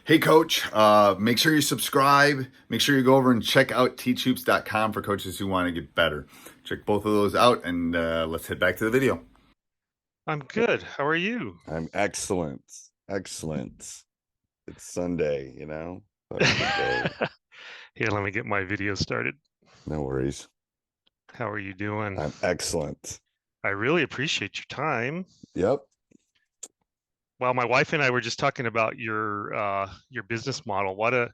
Hey, Coach, make sure you subscribe. Make sure you go over and check out teachhoops.com for coaches who want to get better. Check both of those out, and let's head back to the video. I'm good. How are you? I'm excellent. Excellent. It's Sunday, Thought it was a day. Here, let me get my video started. No worries. How are you doing? I'm excellent. I really appreciate your time. Yep. Well, my wife and I were just talking about your business model. What an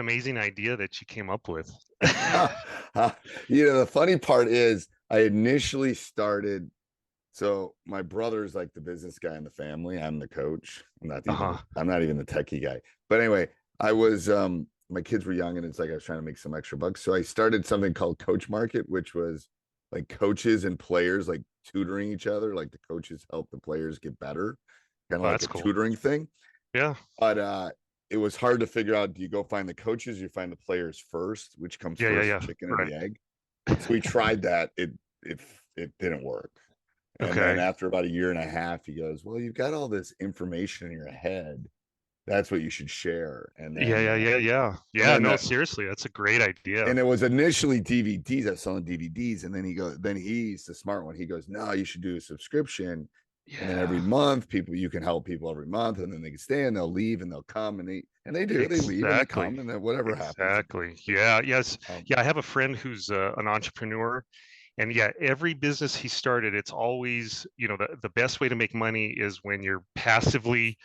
amazing idea that you came up with. The funny part is I initially started. So my brother's like the business guy in the family. I'm the coach. I'm not even the techie guy. But anyway, I was my kids were young and it's like I was trying to make some extra bucks. So I started something called Coach Market, which was like coaches and players like tutoring each other. Like the coaches help the players get better, kind of like That's a cool. tutoring thing. Yeah. But it was hard to figure out, do you go find the coaches, or you find the players first, which comes first, Yeah. the chicken or Right. the egg? So we tried that. It didn't work. And then Okay. after about a year and a half, he goes, well, you've got all this information in your head. That's what you should share. And then Yeah, no, that, seriously, that's a great idea. and it was initially DVDs. I was selling DVDs. And then he's the smart one. He goes, no, you should do a subscription. And then every Yeah. month, you can help people every month, and then they can stay and they'll leave and they'll come and they do. They leave and they come, and then whatever happens. Exactly. Yeah. Yes. Yeah. I have a friend who's an entrepreneur, and yeah, every business he started, it's always, the best way to make money is when you're passively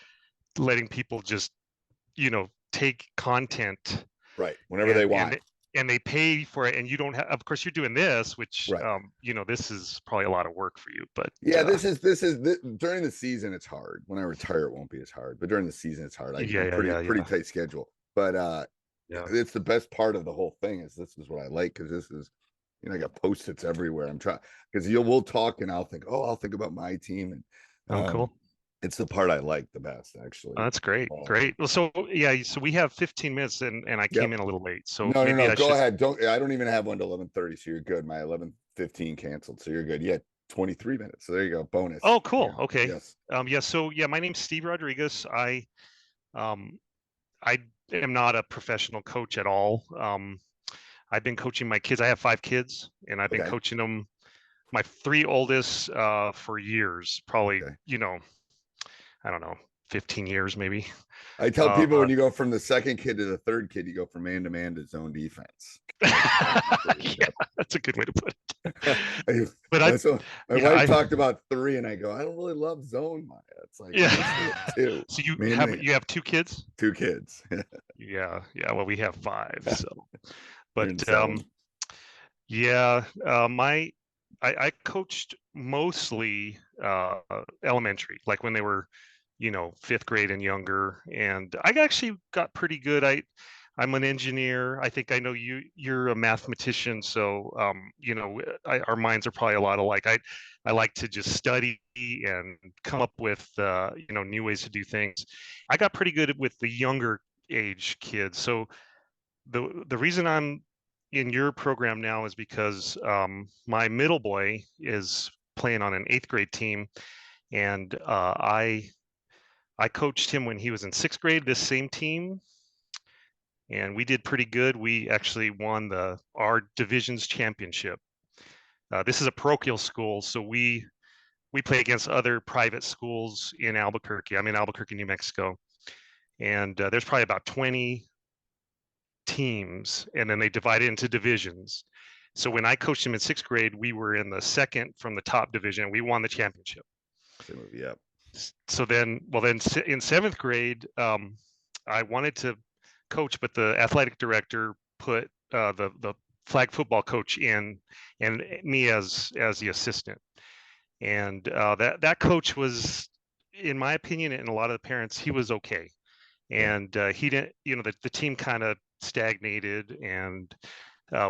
letting people just, take content Right. Whenever they want. and they pay for it, and you don't have, of course, you're doing this, which, Right. this is probably a lot of work for you, but yeah, this is during the season, it's hard. When I retire, it won't be as hard, but during the season, it's hard. Pretty tight schedule, but yeah. it's the best part of the whole thing is this is what I like, because this is, I got Post-its everywhere. I'm trying, because we'll talk and I'll think about my team, and Cool. it's the part I like the best, actually. That's great. Great. Well, so we have 15 minutes, and I came in a little late, so no, maybe I go should... ahead. I don't even have one to 11:30, so you're good. My 11:15 canceled, so you're good. Yeah, 23 minutes. So there you go. Bonus. Oh, cool. Yeah. Okay. Yes. So my name's Steve Rodriguez. Um, I am not a professional coach at all. I've been coaching my kids. I have 5 kids, and I've been coaching them, my 3 oldest, for years, probably, I don't know, 15 years maybe. I tell people, when you go from the second kid to the third kid, you go from man to man to zone defense. Yeah, that's a good way to put it. But my wife talked about 3, and I go, I don't really love zone, Maya. It's like, 2. So you have 2 kids? 2 kids. Yeah. Well, we have 5. So, but I coached mostly elementary, like when they were, 5th grade and younger, and I actually got pretty good. I'm an engineer. I think I know you're a mathematician, so our minds are probably a lot alike. I like to just study and come up with new ways to do things. I got pretty good with the younger age kids. So the reason I'm in your program now is because my middle boy is playing on an 8th grade team, and I coached him when he was in 6th grade, this same team, and we did pretty good. We actually won our division's championship. This is a parochial school, so we play against other private schools in Albuquerque. I'm in Albuquerque, New Mexico, and there's probably about 20 teams, and then they divide it into divisions. So when I coached him in 6th grade, we were in the second from the top division. We won the championship. Yeah. So then in 7th grade, I wanted to coach, but the athletic director put the flag football coach in, and me as the assistant. And that coach was, in my opinion, and a lot of the parents, he was okay. And he didn't, the team kind of stagnated, and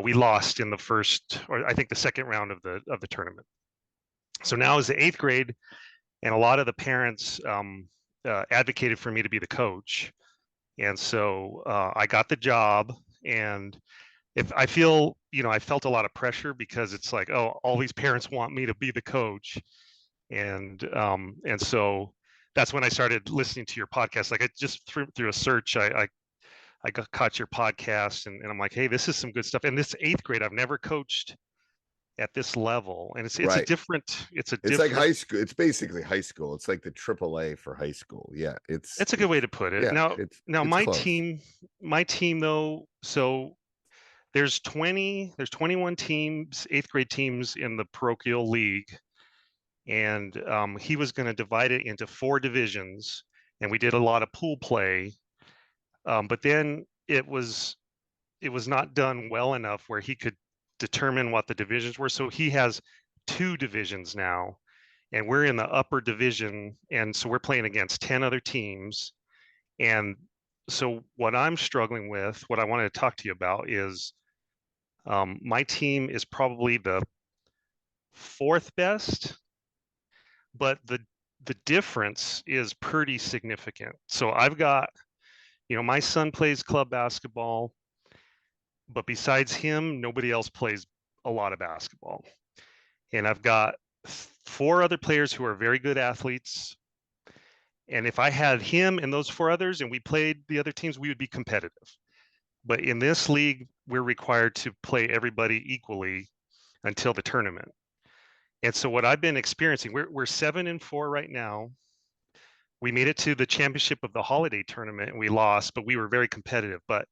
we lost in the first, or I think the second round of the tournament. So now is the 8th grade, and a lot of the parents advocated for me to be the coach, and so I got the job. And if I feel, I felt a lot of pressure, because it's like, oh, all these parents want me to be the coach, and so that's when I started listening to your podcast. Like I just through a search, I caught your podcast, and I'm like, hey, this is some good stuff. And this 8th grade, I've never coached at this level, and it's a Right. different It's like high school. It's basically high school. It's like the AAA for high school. Yeah, it's a good way to put it. yeah, Now it's my close. team though, so there's 21 teams, 8th grade teams in the parochial league, and he was going to divide it into 4 divisions, and we did a lot of pool play, but then it was not done well enough where he could determine what the divisions were. So he has 2 divisions now, and we're in the upper division, and so we're playing against 10 other teams. And so what I'm struggling with, what I wanted to talk to you about is my team is probably the 4th best, but the difference is pretty significant. So I've got, my son plays club basketball, but besides him, nobody else plays a lot of basketball. And I've got 4 other players who are very good athletes. And if I had him and those 4 others and we played the other teams, we would be competitive. But in this league, we're required to play everybody equally until the tournament. And so what I've been experiencing, we're 7-4 right now. We made it to the championship of the holiday tournament and we lost, but we were very competitive. But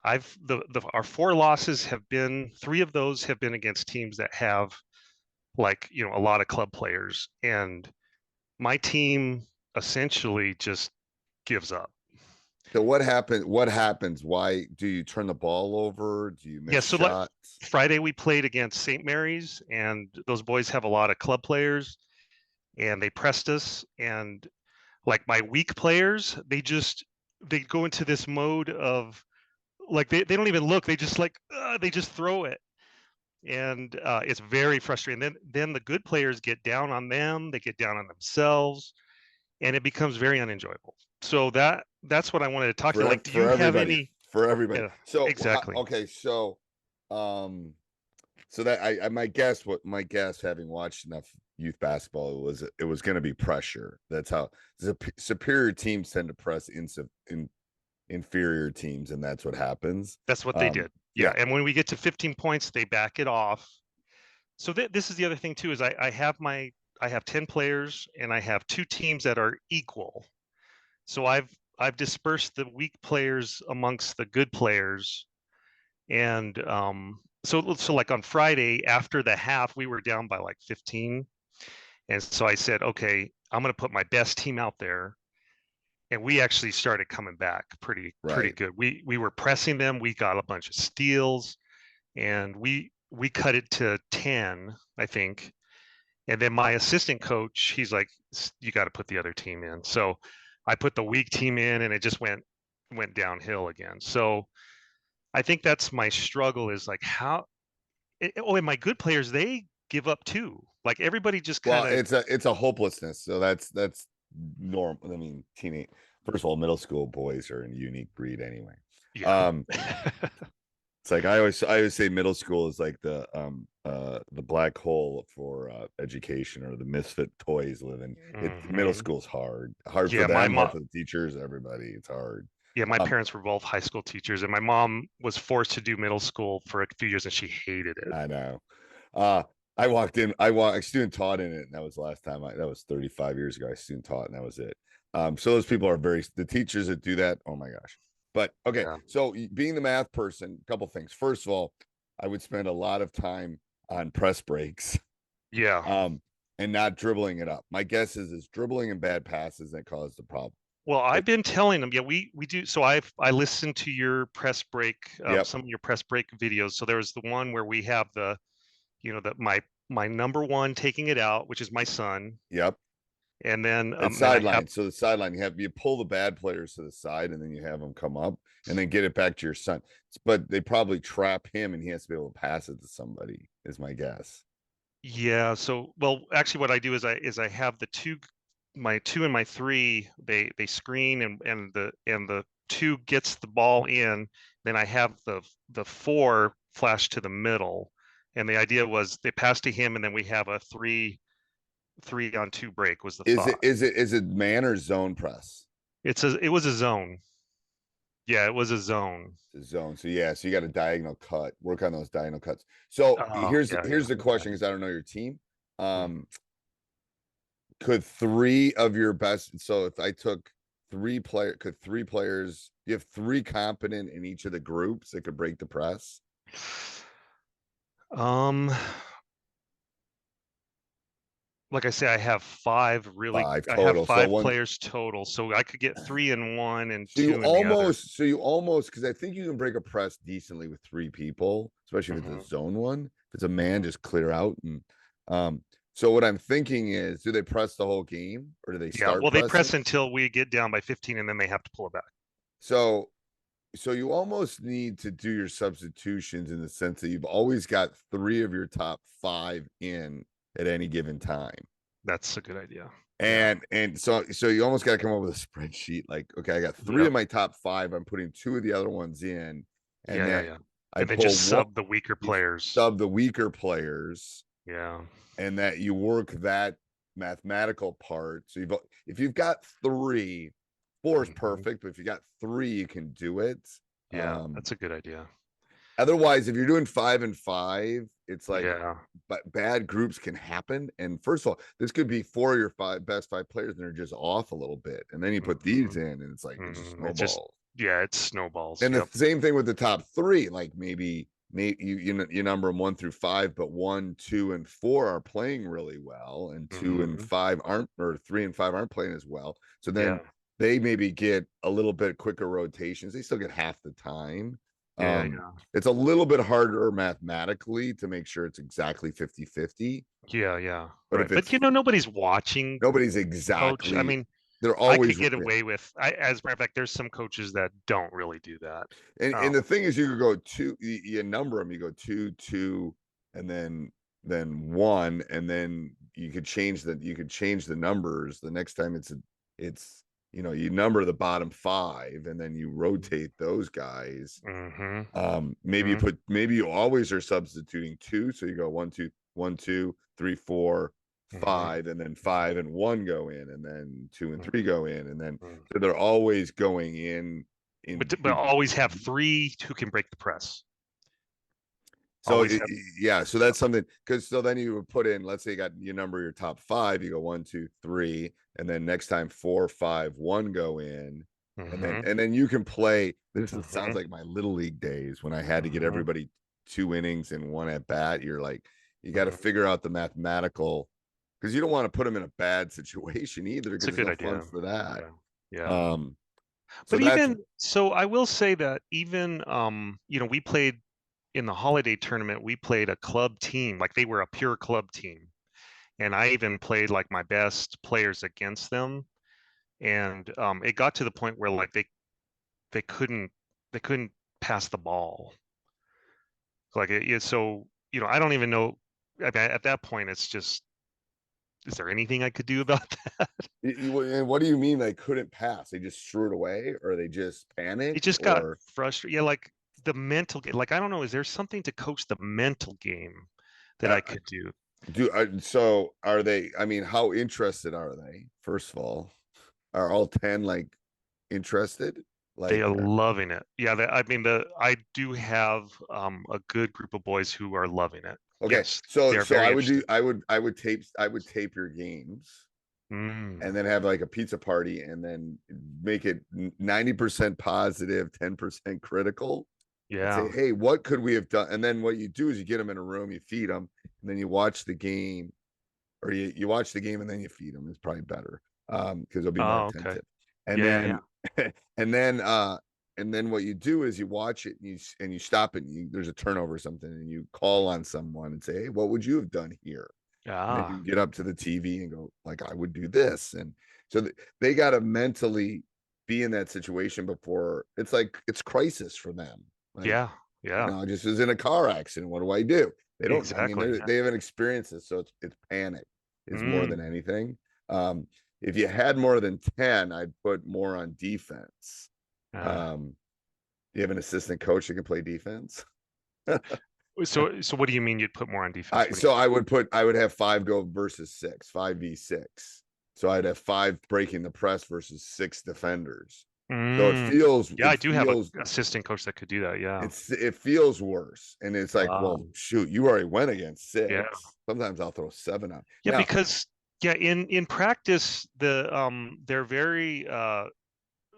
our 4 losses have been, 3 of those have been against teams that have a lot of club players, and my team essentially just gives up. So what happened? What happens? Why do you turn the ball over? Do you miss shots? Friday we played against St. Mary's, and those boys have a lot of club players, and they pressed us. And like my weak players, they go into this mode of like they don't even look. They just they just throw it, and it's very frustrating. Then the good players get down on them. They get down on themselves, and it becomes very unenjoyable. So that's what I wanted to talk to you. Like, do you have any for everybody? Yeah, So exactly. Okay, so so that I my guess having watched enough youth basketball was it was going to be pressure. That's how superior teams tend to press in inferior teams, and that's what happens. That's what they did. Yeah. And when we get to 15 points, they back it off. So this is the other thing too, is I have 10 players and I have 2 teams that are equal. So I've dispersed the weak players amongst the good players. And so like on Friday after the half, we were down by like 15. And so I said, okay, I'm going to put my best team out there. And we actually started coming back pretty good. We were pressing them. We got a bunch of steals, and we cut it to 10, I think. And then my assistant coach, he's like, you got to put the other team in. So I put the weak team in, and it just went downhill again. So I think that's my struggle, is like and my good players, they give up too. Like everybody just kind of. It's a hopelessness. So that's normal. I mean, first of all, middle school boys are a unique breed anyway. Yeah. It's like I always say middle school is like the black hole for education, or the misfit toys living. Middle school's hard for them, hard for the teachers, everybody. It's hard. Yeah, my parents were both high school teachers, and my mom was forced to do middle school for a few years, and she hated it. I know. I student taught in it, and that was the last time that was 35 years ago. I student taught, and that was it. So those people are the teachers that do that. Oh my gosh. But okay, yeah. So being the math person, a couple things. First of all, I would spend a lot of time on press breaks. Yeah. And not dribbling it up. My guess is dribbling and bad passes that cause the problem. Well, I've been telling them, yeah, we do. So I listened to your press break, some of your press break videos. So there was the one where we have my number one taking it out, which is my son. Yep. And then sideline. So the sideline, you pull the bad players to the side, and then you have them come up and then get it back to your son. But they probably trap him, and he has to be able to pass it to somebody, is my guess. Yeah. So, well, actually, what I do is I have my 2 and my 3. They screen, and the 2 gets the ball in. Then I have the 4 flash to the middle, and the idea was they pass to him, and then we have a 3 3-on-2 break was the Is thought. it man or zone press? It was a zone. Yeah, it was a zone. The zone. So yeah, so you got a diagonal cut. Work on those diagonal cuts. So Oh, here's yeah, here's the yeah. question, because I don't know your team. Mhm. Could three of your best, so if I took could three players, you have three competent in each of the groups that could break the press? Um, like I say, I have Five I have total. So 5 one, players total, so I could get 3 in one and so you 2 in the other. almost, so you almost, because I think you can break a press decently with three people, especially if it's a Mhm. zone one. If it's a man, just clear out. And um, so what I'm thinking is, do they press the whole game or do they Yeah, start well, they pressing? press until we get down by 15, and then they have to pull it back. So you almost need to do your substitutions in the sense that you've always got three of your top five in at any given time. That's a good idea. Yeah. And so you almost got to come up with a spreadsheet like, okay, I got three Yep. of my top five, I'm putting two of the other ones in, and Yeah, yeah, then yeah. I And then pull just one, sub the weaker you players. sub the weaker players, Yeah. and that you work that mathematical part. So if you've got three, four is Mhm. perfect, but if you got three, you can do it. Yeah, that's a good idea. Otherwise, if you're doing 5-5, it's like, Yeah. but bad groups can happen. And first of all, this could be four of your best five players, and they're just off a little bit. And then you put these Mhm. in, and it's like it just It just, snowballs. yeah, it snowballs. And the Yep. same thing with the top three. Like maybe you number them 1-5, but 1, 2, and 4 are playing really well, and 2 and Mhm. 5 aren't, or 3 and 5 aren't playing as well. So then Yeah. they maybe get a little bit quicker rotations. They still get half the time. Yeah, yeah. It's a little bit harder mathematically to make sure it's exactly 50-50. Yeah, yeah. But Right. if But it's nobody's watching, nobody's coach. I exactly, mean, they're I could always, get away with, as a matter of fact, there's some coaches that don't really do that. and the thing is, you could go two, you number them, you go 2, 2, and then 1, and then you could change the numbers the next time. It's you number the bottom 5, and then you rotate those guys. Mm-hmm. Maybe you always are substituting 2, so you go 1, 2, 1, 2, 3, 4, Mm-hmm. 5, and then 5 and 1 go in, and then 2 and 3 go in, and then Mm-hmm. so they're always going in But always have 3 who can break the press. so Always have. yeah, so Yep. that's something, because so then you would put in, let's say you got your number, your top 5, you go 1, 2, 3, and then next time 4, 5, 1 go in, Mm-hmm. and then you can play. Sounds Mm-hmm. like my little league days when I had to get Mm-hmm. everybody 2 innings and 1 at bat. You're like, you got to Mm-hmm. figure out the mathematical, because you don't want to put them in a bad situation either, It's because a there's good no fun idea. for that. Yeah. Yeah. Um, so But that's even so, I will say that even we played in the holiday tournament, we played a club team, like they were a pure club team. And I even played like my best players against them. And it got to the point where like they couldn't they couldn't pass the ball. Like so, I don't even know. I mean, at that point, it's just, is there anything I could do about that? and what do you mean they couldn't pass? They just threw it away, or they just It panicked, just got or frustrated. Yeah, like the mental game. Like I don't know, is there something to coach the mental game that uh, I could do? so are they, I mean, how interested are they? First of all, are all 10 like interested? They are Like, loving it. Yeah, I mean, I do have a good group of boys who are loving it. okay, Yes, they so are very I would do, interested. I would tape your games, Mm, and then have like a pizza party, and then make it 90% positive, 10% critical, and say, yeah. hey, what could we have done? And then what you do is you get them in a room, you feed them, and then you watch the game, or you watch the game and then you feed them. Is probably better, because they'll be more Oh, okay. attentive. And Yeah, yeah, then and then what you do is you watch it, and you stop it, and there's a turnover or something, and you call on someone and say, hey, what would you have done here? yeah. And then you Ah, get up to the TV and go, like, I would do this. And so they got to mentally be in that situation before. It's like it's crisis for them. Like, yeah, yeah. I just was in a car accident. What do I do? They don't, I mean, Exactly. Yeah. they haven't experienced this. So it's panic is more than Mm, anything. If you had more than 10, I'd put more on defense. ah. Um, you have an assistant coach that can play defense. So what do you mean you'd put more on defense? What do So I would have 5 go versus 6, 5v6. So I'd have 5 breaking the press versus 6 defenders. So Yeah, I it do have an feels assistant coach that could do that. Yeah. it feels worse. And it's like, Wow. well, shoot, you already went against 6. Yeah. Sometimes I'll throw 7 out. Yeah, Now, because in practice they're very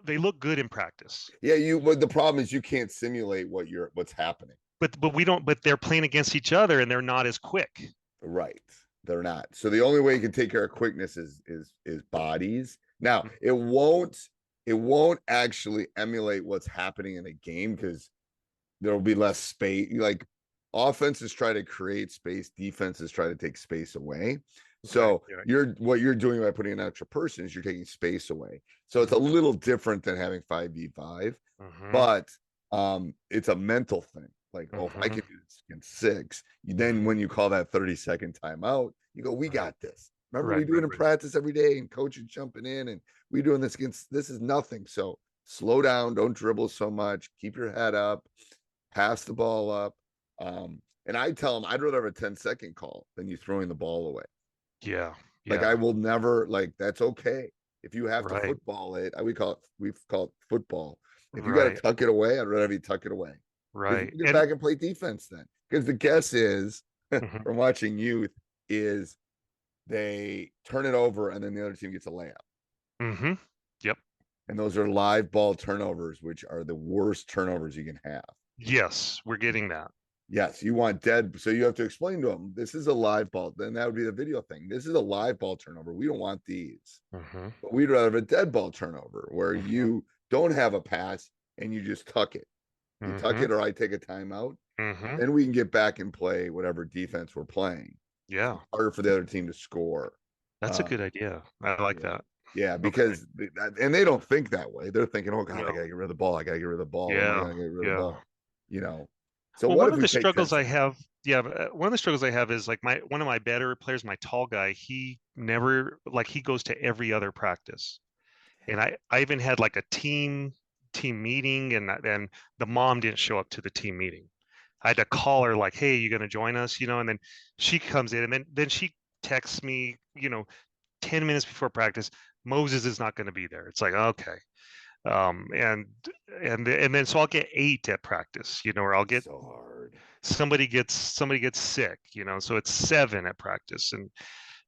they look good in practice. yeah, but the problem is you can't simulate what's happening. But we don't. But they're playing against each other, and they're not as quick. Right. They're not. So the only way you can take care of quickness is bodies. Now, it won't actually emulate what's happening in a game because there'll be less space. Like offenses try to create space, defenses try to take space away. So what you're doing by putting an extra person is you're taking space away. So it's a little different than having 5v5, but it's a mental thing. Like, oh, if I can do this against 6, then when you call that 30-second timeout, you go, we got this. Remember, we do it in practice every day, and coach is jumping in, and we doing this against, this is nothing. So slow down, don't dribble so much, keep your head up, pass the ball up. And I tell them I'd rather have a 10-second call than you throwing the ball away. Yeah. Like I will never, like, that's okay. If you have to football it, we've called it football. If you got to tuck it away, I'd rather have you tuck it away. Right. Get back and play defense then. Because the guess is from watching youth is they turn it over and then the other team gets a layup. Yep. And those are live ball turnovers, which are the worst turnovers you can have. Yes, we're getting that. Yes, you want dead. So you have to explain to them, this is a live ball. Then that would be the video thing. This is a live ball turnover. We don't want these. But we'd rather have a dead ball turnover where you don't have a pass and you just tuck it. You tuck it or I take a timeout. Then we can get back and play whatever defense we're playing. Yeah. It's harder for the other team to score. That's a good idea. I like that. Yeah, because and they don't think that way. They're thinking, oh God, I gotta get rid of the ball. I gotta get rid of the ball. Yeah. I gotta get rid of the ball. You know. So well, what one if of we the take struggles 10 I have, one of the struggles I have is like one of my better players, my tall guy, he never, like, he goes to every other practice. And I even had like a team meeting, and the mom didn't show up to the team meeting. I had to call her like, hey, you gonna join us? And then she comes in, and then she texts me, 10 minutes before practice, Moses is not going to be there. It's like, okay. And then so I'll get 8 at practice, or I'll get so hard. Somebody gets sick, so it's 7 at practice,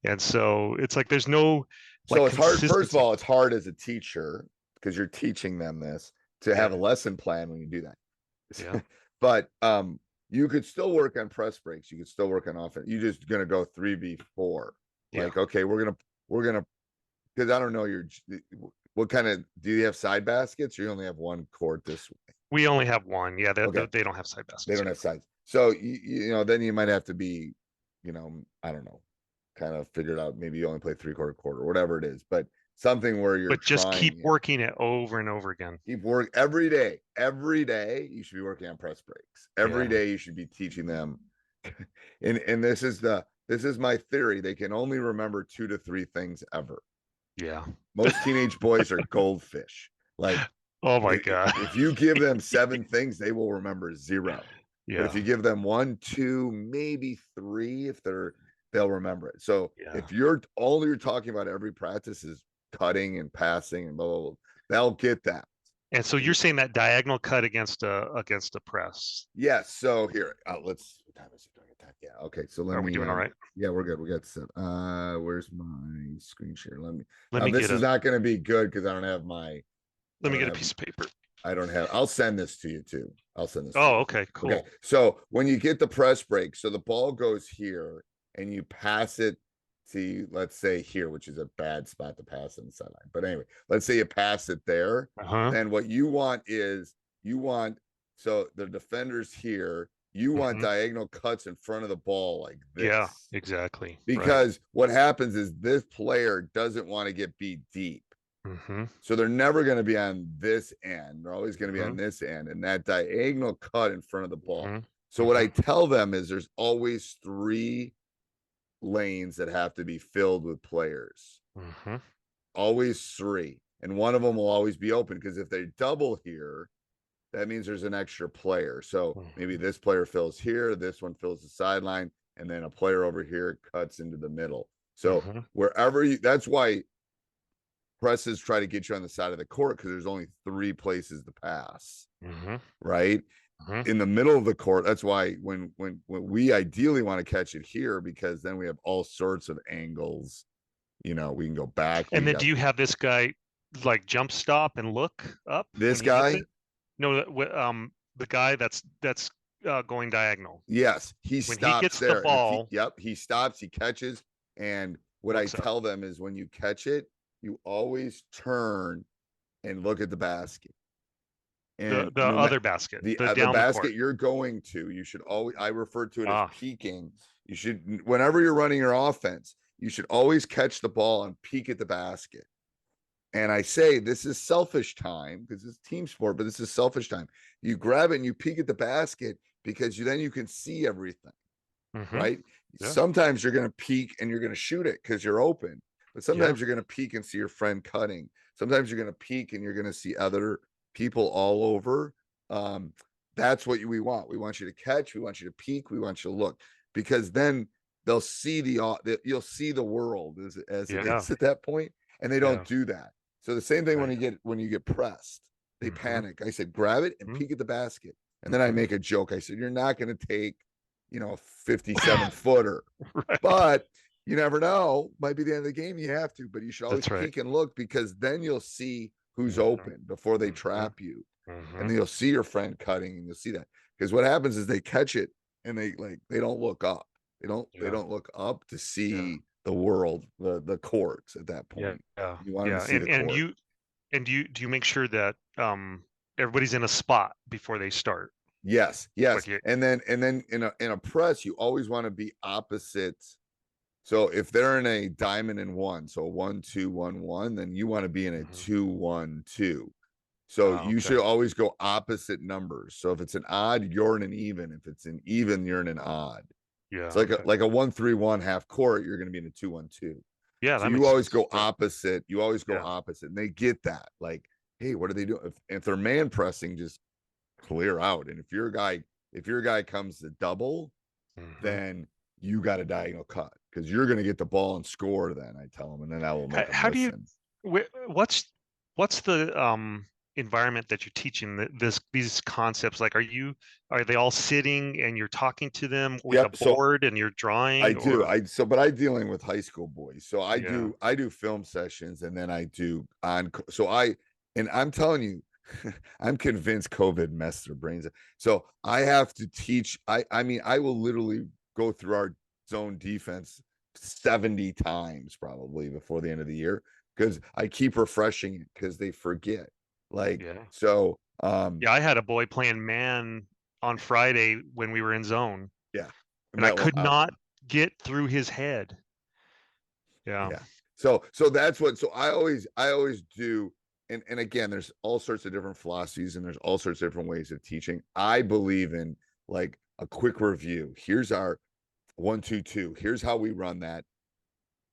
and so it's like there's no, so it's hard. First of all, it's hard as a teacher because you're teaching them this to have a lesson plan when you do that. Yeah. But you could still work on press breaks. You could still work on offense. You're just gonna go 3v4. Like, okay, we're gonna because I don't know what kind of, do you have side baskets or you only have one court this way? We only have one. Yeah, they don't have side baskets. They don't have sides. So then you might have to be, I don't know, kind of figured out, maybe you only play 3/4 quarter, whatever it is, but something where you're just keep working it over and over again. Keep work every day. Every day you should be working on press breaks. Every day you should be teaching them. And this is my theory. They can only remember 2 to 3 things ever. Yeah. Most teenage boys are goldfish. Like, oh my God. If you give them 7 things, they will remember 0. Yeah. But if you give them 1, 2, maybe 3, they'll remember it. So if all you're talking about every practice is cutting and passing and blah, blah, blah, they'll get that. And so you're saying that diagonal cut against a press. Yes. So here, let's, what time is it? Yeah. Okay. So are we doing all right? Yeah, we're good. We got set. Where's my screen share? Let me this is not going to be good because I don't have my. Let me get a piece of paper. I'll send this to you too. Oh, okay, cool. Okay. So when you get the press break, so the ball goes here and you pass it to, let's say here, which is a bad spot to pass on the sideline. But anyway, let's say you pass it there. Then what you want is so the defender's here. You want diagonal cuts in front of the ball like this. Yeah, exactly. Because what happens is this player doesn't want to get beat deep. So they're never going to be on this end. They're always going to be on this end. And that diagonal cut in front of the ball. So what I tell them is there's always 3 lanes that have to be filled with players. Always 3. And one of them will always be open because if they double here, that means there's an extra player. So maybe this player fills here, this one fills the sideline, and then a player over here cuts into the middle. So wherever you, that's why presses try to get you on the side of the court, because there's only 3 places to pass, right? In the middle of the court, that's why when we ideally want to catch it here, because then we have all sorts of angles. You know, we can go back. And then do you have this guy like jump stop and look up? This guy? No, the guy that's going diagonal. Yes, he when stops he gets there. the ball. He stops, he catches. And what I tell them is, when you catch it, you always turn and look at the basket. And the other basket, the basket you're going to, you should always, I refer to it as peeking. You should, whenever you're running your offense, you should always catch the ball and peek at the basket. And I say, this is selfish time, because it's team sport, but this is selfish time. You grab it and you peek at the basket, because then you can see everything, right? Yeah. Sometimes you're going to peek and you're going to shoot it because you're open. But sometimes you're going to peek and see your friend cutting. Sometimes you're going to peek and you're going to see other people all over. That's what we want. We want you to catch. We want you to peek. We want you to look, because then they'll see you'll see the world as it is at that point, and they don't do that. So the same thing when you get pressed, they panic. I said, grab it and peek at the basket, and then I make a joke. I said, you're not going to take, a 57 footer, but you never know. Might be the end of the game. You have to, but you should always peek and look, because then you'll see who's open before they trap you. And then you'll see your friend cutting, and you'll see that, because what happens is they catch it and they don't look up. They don't look up to see the world, the courts at that point. You want to see the court. Do you make sure that everybody's in a spot before they start? Yes. And then in a press, you always want to be opposite. So if they're in a diamond and 1, so 1-2-1-1, then you want to be in a 2-1-2. So you should always go opposite numbers. So if it's an odd, you're in an even. If it's an even, you're in an odd. Yeah. It's like a 1-3-1 half court, you're going to be in a 2-1-2. Yeah. So you always go opposite. You always go opposite. And they get that. Like, hey, what are they doing? If they're man pressing, just clear out. And if your guy comes to double, then you got a diagonal cut, because you're going to get the ball and score. Then I tell them, and then I will make them listen. What's the environment that you're teaching these concepts? Like, are they all sitting and you're talking to them with a board and you're drawing? But I'm dealing with high school boys. So I do film sessions, and then I do I'm telling you, I'm convinced COVID messed their brains up. So I have to teach. I mean, I will literally go through our zone defense 70 times probably before the end of the year, because I keep refreshing it, because they forget. I had a boy playing man on Friday when we were in zone. Yeah. And I could not get through his head. Yeah. So that's what, so I always do. And again, there's all sorts of different philosophies, and there's all sorts of different ways of teaching. I believe in like a quick review. Here's our 1-2-2. Here's how we run that.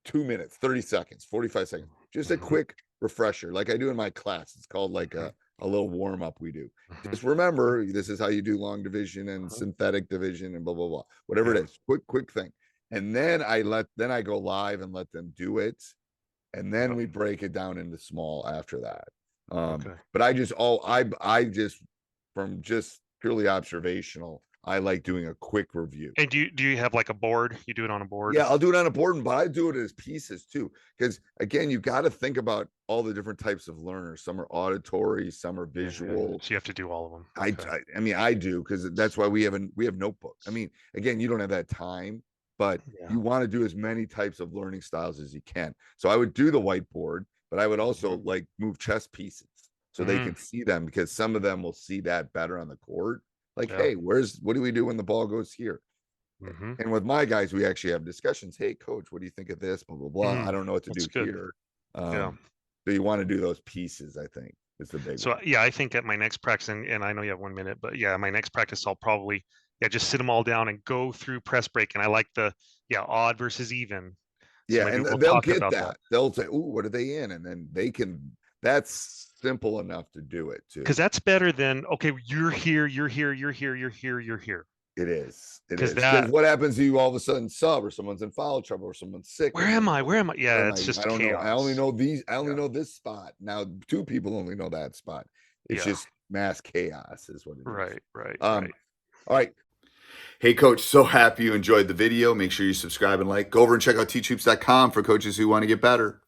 2 minutes, 30 seconds, 45 seconds. Just a quick refresher, like I do in my class. It's called like a little warm up we do. Just remember, this is how you do long division and synthetic division and blah, blah, blah, whatever it is. Quick thing. And then I go live and let them do it. And then we break it down into small after that. But I just from just purely observational, I like doing a quick review. And do you have like a board? You do it on a board? Yeah, I'll do it on a board, but I do it as pieces too. Because again, you got to think about all the different types of learners. Some are auditory, some are visual. So you have to do all of them. I mean, I do, because that's why we have notebooks. I mean, again, you don't have that time, but you want to do as many types of learning styles as you can. So I would do the whiteboard, but I would also like move chess pieces so they can see them, because some of them will see that better on the court. Like, hey, what do we do when the ball goes here? And with my guys, we actually have discussions. Hey, coach, what do you think of this? Blah, blah, blah. I don't know what to do here. So you want to do those pieces, I think, is the big one. I think at my next practice, and I know you have 1 minute, but my next practice, I'll probably just sit them all down and go through press break. And I like the odd versus even. So and they'll get that. They'll say, "Ooh, what are they in?" And then that's simple enough to do it too. Because that's better than, okay, you're here, you're here, you're here, you're here, you're here. It is. It 'Cause is. that- Because what happens to you all of a sudden sub, or someone's in foul trouble, or someone's sick? Where am I? Where am I? Yeah, it's just I don't know. I only chaos. know these. I only Yeah. know this spot. Now 2 people only know that spot. It's Yeah. just mass chaos is what it is. Right, right, All right. Hey, Coach, so happy you enjoyed the video. Make sure you subscribe and like. Go over and check out teachhoops.com for coaches who want to get better.